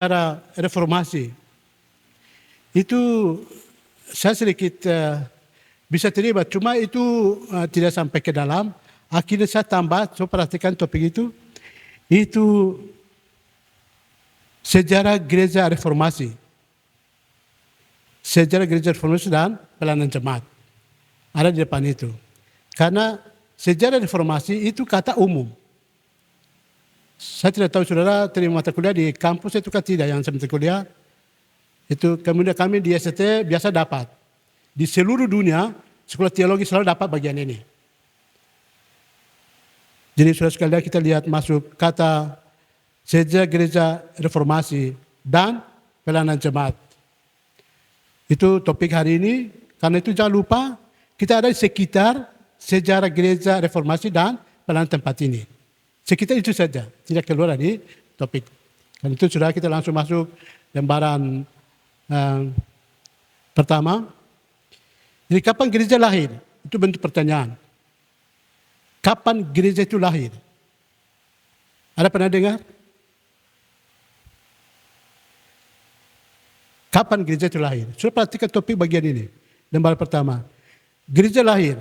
Cara reformasi itu saya sedikit bisa terima, cuma itu tidak sampai ke dalam. Akhirnya saya tambah, coba perhatikan topik itu sejarah gereja reformasi. Sejarah gereja reformasi dan pelayanan jemaat. Ada di depan itu. Karena sejarah reformasi itu kata umum. Saya tidak tahu saudara terima mata kuliah di kampus itu kan tidak, yang semester kuliah. Itu kemudian kami di ST biasa dapat. Di seluruh dunia, sekolah teologi selalu dapat bagian ini. Jadi saudara sekalian kita lihat masuk kata sejarah gereja reformasi dan pelayanan jemaat. Itu topik hari ini, karena itu jangan lupa kita ada di sekitar sejarah gereja reformasi dan pelayanan tempat ini. Sekitar itu saja, tidak keluar dari topik. Dan itu sudah kita langsung masuk lembaran pertama. Jadi kapan gereja lahir? Itu bentuk pertanyaan. Kapan gereja itu lahir? Ada pernah dengar? Kapan gereja itu lahir? Sudah perhatikan topik bagian ini. Lembaran pertama. Gereja lahir.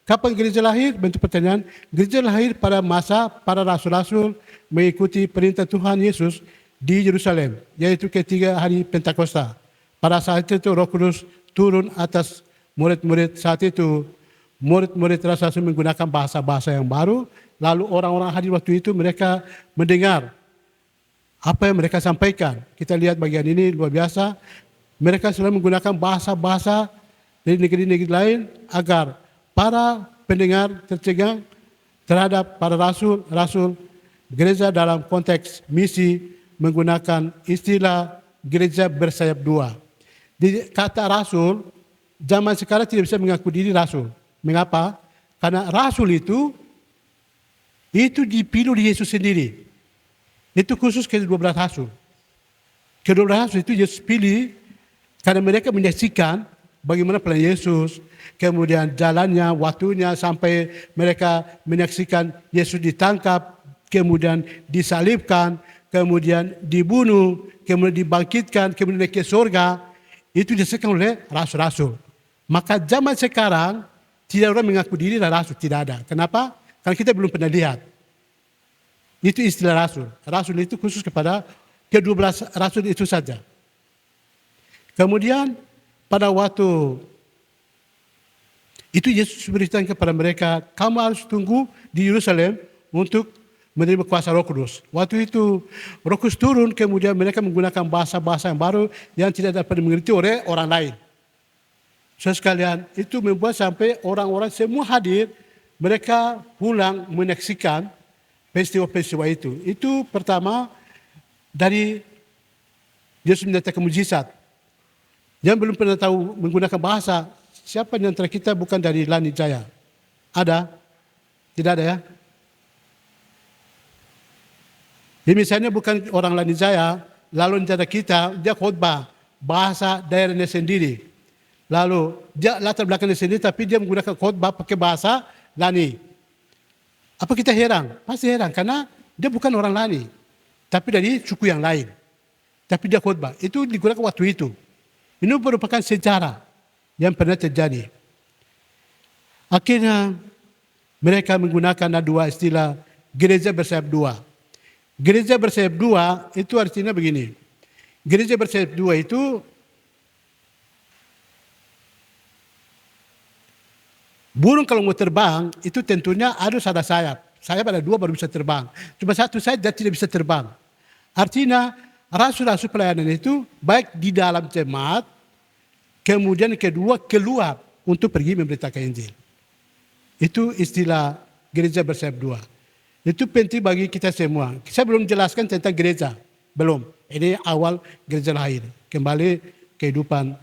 Kapan gereja lahir? Bentuk pertanyaan. Gereja lahir pada masa para rasul-rasul mengikuti perintah Tuhan Yesus di Yerusalem, yaitu ketika hari Pentakosta. Pada saat itu Roh Kudus turun atas murid-murid. Saat itu murid-murid rasul menggunakan bahasa-bahasa yang baru. Lalu orang-orang hadir waktu itu mereka mendengar apa yang mereka sampaikan. Kita lihat bagian ini luar biasa. Mereka selalu menggunakan bahasa-bahasa dari negeri-negeri lain agar para pendengar tercengang terhadap para rasul gereja dalam konteks misi menggunakan istilah gereja bersayap dua. Di kata rasul, zaman sekarang tidak bisa mengaku diri rasul. Mengapa? Karena rasul itu dipilih oleh Yesus sendiri. Itu khusus ke-12 rasul. Ke-12 rasul itu Yesus pilih karena mereka menyaksikan bagaimana pelayanan Yesus, kemudian jalannya, waktunya sampai mereka menyaksikan Yesus ditangkap, kemudian disalibkan, kemudian dibunuh, kemudian dibangkitkan, kemudian naik ke surga. Itu disaksikan oleh rasul-rasul. Maka zaman sekarang tidak orang mengaku diri rasul, tidak ada. Kenapa? Karena kita belum pernah lihat. Itu istilah rasul. Rasul itu khusus kepada ke-12 rasul itu saja. Kemudian pada waktu itu Yesus beritahu kepada mereka, kamu harus tunggu di Yerusalem untuk menerima kuasa Roh Kudus. Waktu itu Roh Kudus turun, kemudian mereka menggunakan bahasa-bahasa yang baru yang tidak dapat dimengerti oleh orang lain. Saudara sekalian, itu membuat sampai orang-orang semua hadir, mereka pulang menyaksikan peristiwa-peristiwa itu. Itu pertama dari Yesus menyatakan mujizat. Yang belum pernah tahu menggunakan bahasa, siapa di antara kita bukan dari Lani Jaya? Ada? Tidak ada ya? Jadi misalnya bukan orang Lani Jaya, lalu di antara kita, dia khotbah bahasa daerahnya sendiri. Lalu dia latar belakangnya sendiri, tapi dia menggunakan khotbah pakai bahasa Lani. Apa kita heran? Pasti heran, karena dia bukan orang Lani, tapi dari suku yang lain. Tapi dia khotbah, itu digunakan waktu itu. Ini merupakan sejarah yang pernah terjadi. Akhirnya mereka menggunakan dua istilah gereja bersayap dua. Gereja bersayap dua itu artinya begini. Gereja bersayap dua itu burung kalau mau terbang itu tentunya harus ada sayap. Sayap ada dua baru bisa terbang. Cuma satu saja tidak bisa terbang. Artinya rasul-rasul pelayanan itu baik di dalam jemaat, kemudian kedua keluar untuk pergi memberitakan Injil. Itu istilah gereja bersayap dua. Itu penting bagi kita semua. Saya belum jelaskan tentang gereja, belum. Ini awal gereja lahir, kembali kehidupan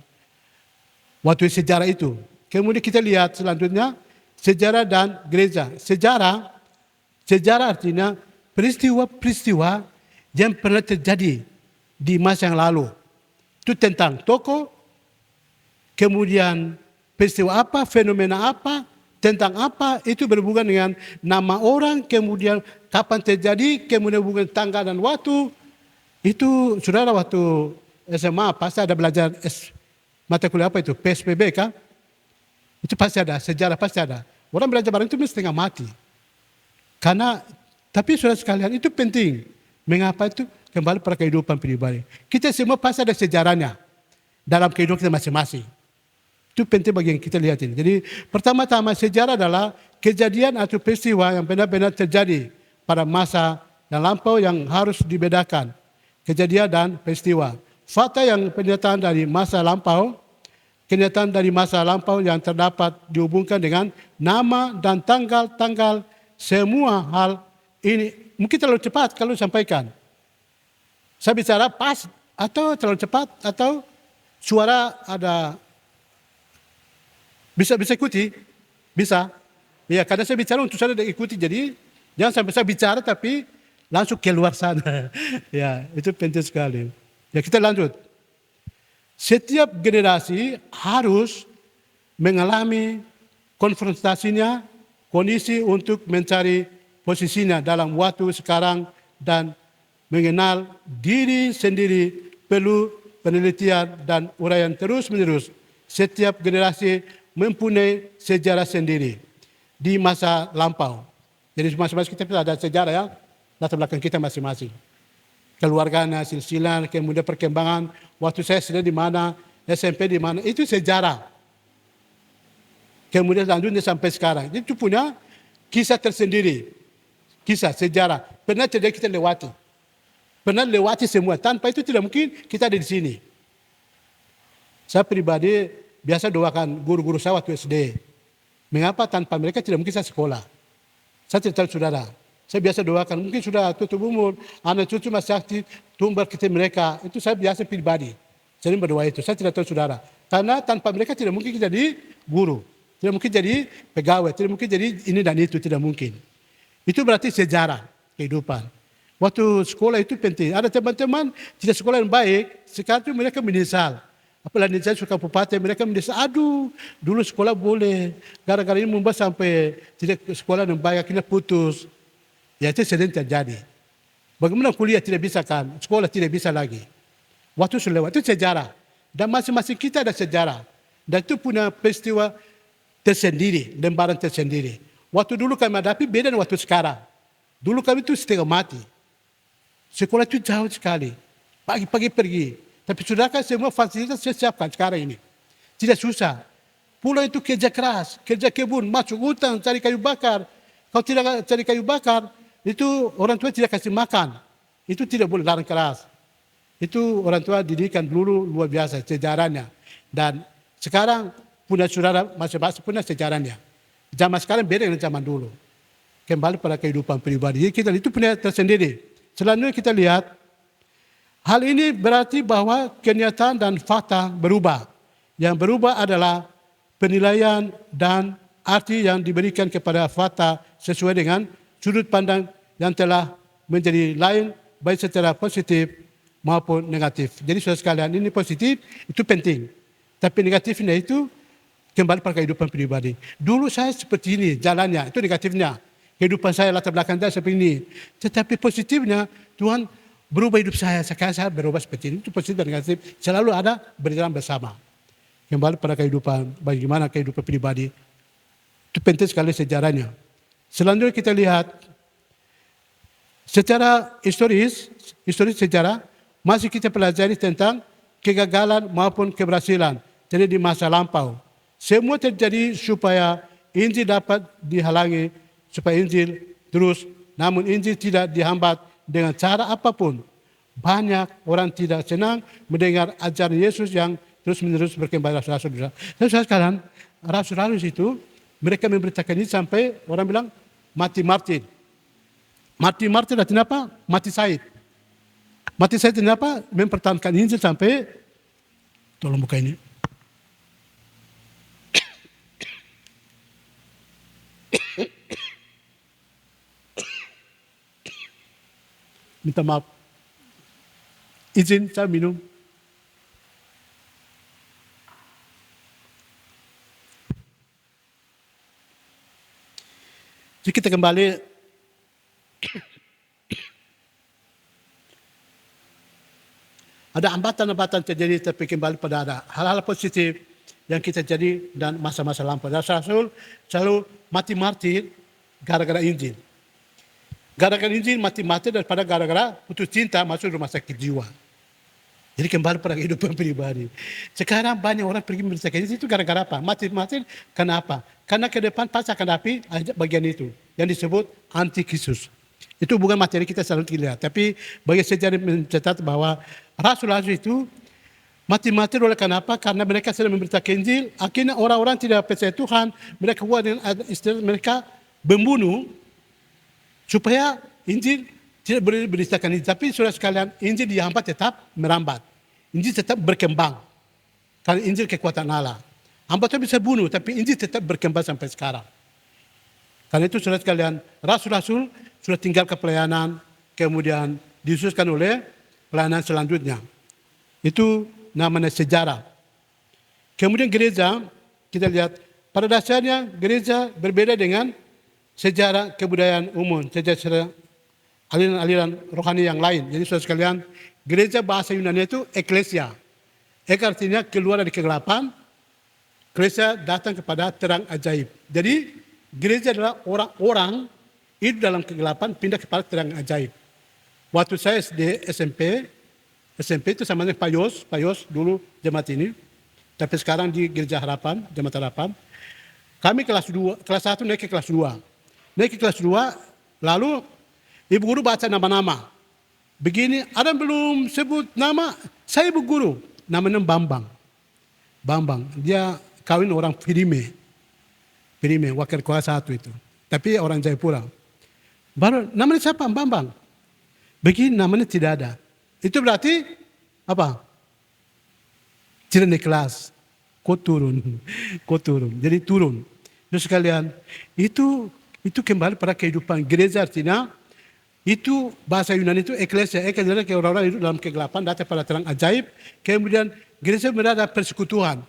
waktu sejarah itu. Kemudian kita lihat selanjutnya sejarah dan gereja. Sejarah artinya peristiwa-peristiwa yang pernah terjadi di masa yang lalu. Itu tentang tokoh, kemudian peristiwa apa, fenomena apa, tentang apa, itu berhubungan dengan nama orang, kemudian kapan terjadi, kemudian hubungan tanggal dan waktu, Itu saudara waktu SMA pasti ada belajar mata kuliah apa itu? PSBB kan? Itu pasti ada, sejarah pasti ada. Orang belajar bareng itu mesti setengah mati. Karena, tapi saudara sekalian itu penting. Mengapa itu? Kembali pada kehidupan pribadi. Kita semua pasti ada sejarahnya dalam kehidupan kita masing-masing. Itu penting bagi yang kita lihat ini. Jadi pertama-tama sejarah adalah kejadian atau peristiwa yang benar-benar terjadi pada masa yang lampau yang harus dibedakan. Kejadian dan peristiwa. Fakta yang kenyataan dari masa lampau, kenyataan dari masa lampau yang terdapat dihubungkan dengan nama dan tanggal-tanggal semua hal ini. Mungkin terlalu cepat kalau sampaikan. Saya bicara pas atau terlalu cepat atau suara ada bisa ikuti, bisa. Ya, karena saya bicara untuk saya ikuti, jadi jangan sampai saya bicara tapi langsung keluar sana. Ya, itu penting sekali. Ya, kita lanjut. Setiap generasi harus mengalami konfrontasinya, kondisi untuk mencari posisinya dalam waktu sekarang dan mengenal diri sendiri perlu penelitian dan uraian terus-menerus. Setiap generasi mempunyai sejarah sendiri di masa lampau. Jadi masing-masing kita ada sejarah ya, latar belakang kita masing-masing. Keluarganya, silsilah, kemudian perkembangan, waktu saya sedang di mana, SMP di mana, itu sejarah. Kemudian lanjutnya sampai sekarang. Itu punya kisah tersendiri. Kisah, sejarah. Pernah terjadi kita lewati. Pernah lewati semua. Tanpa itu tidak mungkin kita ada di sini. Saya pribadi biasa doakan guru-guru saya waktu SD. Mengapa tanpa mereka tidak mungkin saya sekolah. Saya tidak tahu saudara. Saya biasa doakan, mungkin sudah tutup umur, anak cucu masih aktif, tumbuh kita mereka. Itu saya biasa pribadi. Sering berdoa itu. Saya tidak tahu saudara. Karena tanpa mereka tidak mungkin jadi guru. Tidak mungkin jadi pegawai. Tidak mungkin jadi ini dan itu. Tidak mungkin. Itu berarti sejarah kehidupan. Waktu sekolah itu penting. Ada teman-teman tidak sekolah yang baik, sekarang itu mereka menyesal. Apalagi saya suka Bupati, mereka menyesal, aduh dulu sekolah boleh. Gara-gara ini membuat sampai tidak sekolah yang baik, akhirnya putus. Ya itu sering terjadi. Bagaimana kuliah tidak bisa kan, sekolah tidak bisa lagi. Waktu sudah lewat, itu sejarah. Dan masing-masing kita ada sejarah. Dan itu punya peristiwa tersendiri, lembaran tersendiri. Waktu dulu kami hadapi beda dengan waktu sekarang. Dulu kami itu setengah mati. Sekolah itu jauh sekali. Pagi-pagi pergi. Tapi sudah kan semua fasilitas saya siapkan sekarang ini. Tidak susah. Pulau itu kerja keras, kerja kebun, masuk hutan, cari kayu bakar. Kalau tidak cari kayu bakar, itu orang tua tidak kasih makan. Itu tidak boleh, larang keras. Itu orang tua didikan dulu luar biasa sejarahnya. Dan sekarang punya saudara masing-masing punya sejarahnya. Zaman sekarang beda dengan zaman dulu. Kembali pada kehidupan pribadi. Jadi kita itu punya tersendiri. Selanjutnya kita lihat, hal ini berarti bahwa kenyataan dan fakta berubah. Yang berubah adalah penilaian dan arti yang diberikan kepada fakta sesuai dengan sudut pandang yang telah menjadi lain, baik secara positif maupun negatif. Jadi saudara sekalian, ini positif, itu penting. Tapi negatifnya itu kembali pada kehidupan pribadi. Dulu saya seperti ini, jalannya, itu negatifnya. Kehidupan saya, latar belakang saya seperti ini. Tetapi positifnya, Tuhan berubah hidup saya. Sekarang saya berubah seperti ini. Itu positif dan negatif. Selalu ada berjalan bersama. Kembali pada kehidupan, bagaimana kehidupan pribadi. Itu penting sekali sejarahnya. Selanjutnya kita lihat, secara historis sejarah, masih kita pelajari tentang kegagalan maupun keberhasilan. Jadi di masa lampau. Semua terjadi supaya Injil dapat dihalangi, supaya Injil terus, namun Injil tidak dihambat dengan cara apapun. Banyak orang tidak senang mendengar ajaran Yesus yang terus-menerus berkembang rasul-rasul. Dan sekarang rasul-rasul itu mereka memberitakan ini sampai orang bilang mati martir. Mati martir artinya apa? Mati syahid. Mati syahid artinya apa? Mempertahankan Injil sampai, tolong buka ini. Minta maaf. Izin saya minum. Jadi kita kembali. ada hambatan-hambatan terjadi, tapi kembali pada ada hal-hal positif yang kita jadi dan masa-masa lampau. Rasul selalu mati martir gara-gara Injil. Gara-gara Injil mati martir daripada gara-gara putus cinta masuk rumah sakit jiwa. Jadi kembali pada kehidupan pribadi. Sekarang banyak orang pergi memberitakan itu gara-gara apa? Mati-mati karena apa? Karena ke depan pasti akan hadapi bagian itu yang disebut antikristus. Itu bukan materi kita selalu lihat, tapi bagi sejarah mencatat bahwa rasul-rasul itu mati-mati oleh karena apa? Karena mereka sedang memberitakan Injil, akhirnya orang-orang tidak percaya Tuhan, mereka keluar dengan istilah mereka membunuh supaya Injil tidak boleh diberitakan Injil. Tapi saudara sekalian, Injil dihambat tetap merambat, Injil tetap berkembang. Karena Injil kekuatan Allah. Hambatan bisa bunuh, tapi Injil tetap berkembang sampai sekarang. Karena itu saudara sekalian, rasul-rasul sudah tinggal ke pelayanan, kemudian dikhususkan oleh pelayanan selanjutnya. Itu namanya sejarah. Kemudian gereja, kita lihat pada dasarnya gereja berbeda dengan sejarah kebudayaan umum, sejarah aliran-aliran rohani yang lain. Jadi saudara sekalian, gereja bahasa Yunani itu eklesia. Artinya keluar dari kegelapan, gereja datang kepada terang ajaib. Jadi gereja adalah orang-orang itu dalam kegelapan pindah kepada terang ajaib. Waktu saya SD, SMP itu sama dengan Pak Yos dulu jemaat ini. Tapi sekarang di Gereja Harapan, Jemaat Harapan. Kami kelas 1 naik ke kelas 2. Naik ke kelas 2, lalu ibu guru baca nama-nama. Begini, ada belum sebut nama, saya ibu guru. Namanya Bambang. Dia kawin orang Pirime, wakil kelas 1 itu. Tapi orang Jayapura. Baru namanya siapa? Bambang. Begini namanya tidak ada. Itu berarti apa? Tidak naik kelas. Kau turun. Jadi turun. Terus sekalian, itu kembali pada kehidupan gereja, artinya itu bahasa Yunani itu eklesia adalah orang-orang hidup dalam kegelapan datang pada terang ajaib. Kemudian gereja berada persekutuan.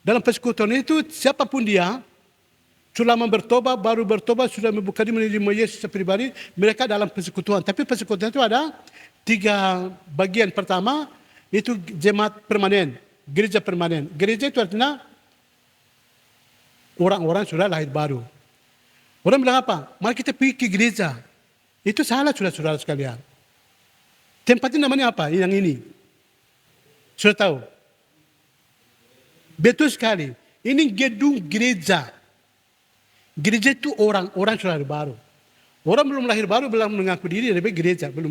Dalam persekutuan itu siapapun dia, selama baru bertobat, sudah membuka diri menerima Yesus pribadi, mereka dalam persekutuan. Tapi persekutuan itu ada 3 bagian. Pertama, itu jemaat permanen, gereja permanen. Gereja itu artinya orang-orang sudah lahir baru. Orang bilang apa? Mari kita pergi ke gereja. Itu salah saudara-saudara sekalian. Tempatnya namanya apa? Yang ini. Sudah tahu? Betul sekali. Ini gedung gereja. Gereja itu orang sudah lahir baru. Orang belum lahir baru, belum mengaku diri dari gereja, belum.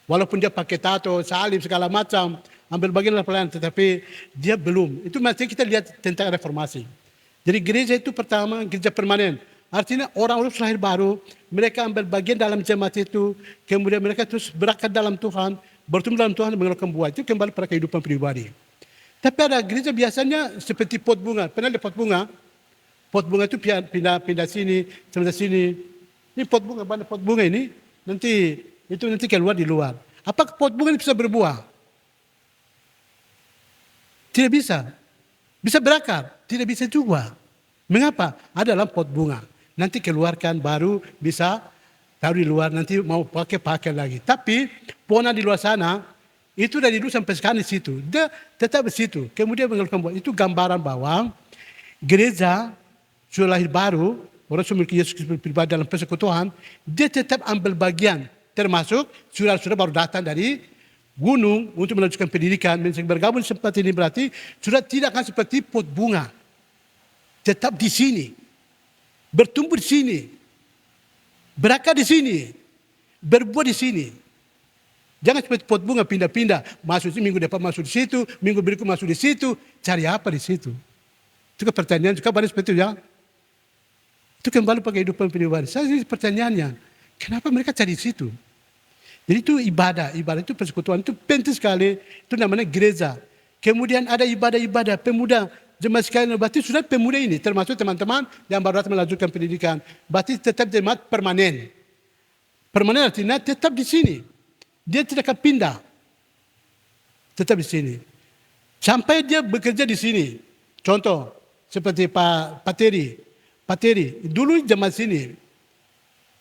Walaupun dia pakai tato, salib, segala macam, ambil bagian dalam pelayanan, tetapi dia belum. Itu masih kita lihat tentang reformasi. Jadi gereja itu pertama, gereja permanen. Artinya orang-orang sudah lahir baru, mereka ambil bagian dalam jemaat itu, kemudian mereka terus berakat dalam Tuhan, bertumbuh dalam Tuhan, mengeluarkan buah. Itu kembali pada kehidupan pribadi. Tapi ada gereja biasanya seperti pot bunga. Pernah lihat pot bunga? Pot bunga itu pindah sini, sebelah sini. Ini pot bunga, banyak pot bunga ini. Nanti keluar di luar. Apakah pot bunga ini bisa berbuah? Tidak bisa. Bisa berakar? Tidak bisa juga. Mengapa? Ada dalam pot bunga. Nanti keluarkan baru bisa taruh di luar. Nanti mau pakai lagi. Tapi pohon di luar sana itu dari dulu sampai sekarang di situ. Dia tetap di situ. Kemudian mengeluarkan buah. Itu gambaran bahwa gereja sudah lahir baru, orang sudah memiliki Yesus Kristus pribadi dalam persekutuan, dia tetap ambil bagian, termasuk saudara-saudara baru datang dari gunung untuk melanjutkan pendidikan, bergabung seperti ini berarti sudah tidak akan seperti pot bunga, tetap di sini, bertumbuh di sini, berakar di sini, berbuah di sini. Jangan seperti pot bunga pindah-pindah, masuk minggu depan masuk di situ, minggu berikut masuk di situ, cari apa di situ? Itu pertanyaan juga banyak seperti itu ya. Itu kembali pada kehidupan pribadi. Saya pertanyaannya, kenapa mereka cari di situ? Jadi itu ibadah itu persekutuan, itu penting sekali. Itu namanya gereja. Kemudian ada ibadah-ibadah pemuda. Jemaat sekalian, berarti sudah pemuda ini, termasuk teman-teman yang baru datang melanjutkan pendidikan. Berarti tetap jemaat permanen. Permanen artinya tetap di sini. Dia tidak akan pindah. Tetap di sini. Sampai dia bekerja di sini. Contoh, seperti Pak Pateri, dulu jemaat sini,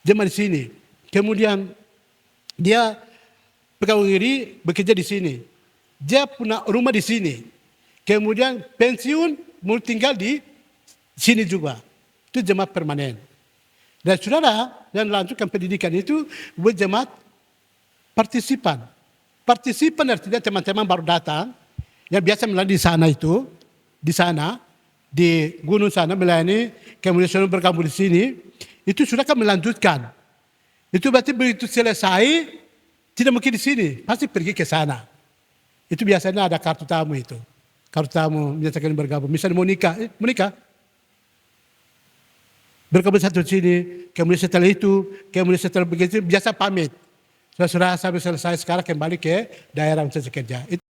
jemaat di sini. Kemudian dia pegawai negeri bekerja di sini. dia punya rumah di sini, kemudian pensiun mau tinggal di sini juga, itu jemaat permanen. Dan saudara yang lanjutkan pendidikan itu berjemaat partisipan. Partisipan artinya teman-teman baru datang, yang biasa melayani di sana, di gunung sana melayani, kemudian sudah bergabung di sini, itu sudah kan melanjutkan. Itu berarti begitu selesai, tidak mungkin di sini, pasti pergi ke sana. Itu biasanya ada kartu tamu itu. Kartu tamu menyatakan bergabung. Misalnya mau nikah, bergabung satu di sini, kemudian setelah begitu biasa pamit. Sudah sampai selesai sekarang kembali ke daerah untuk kerja.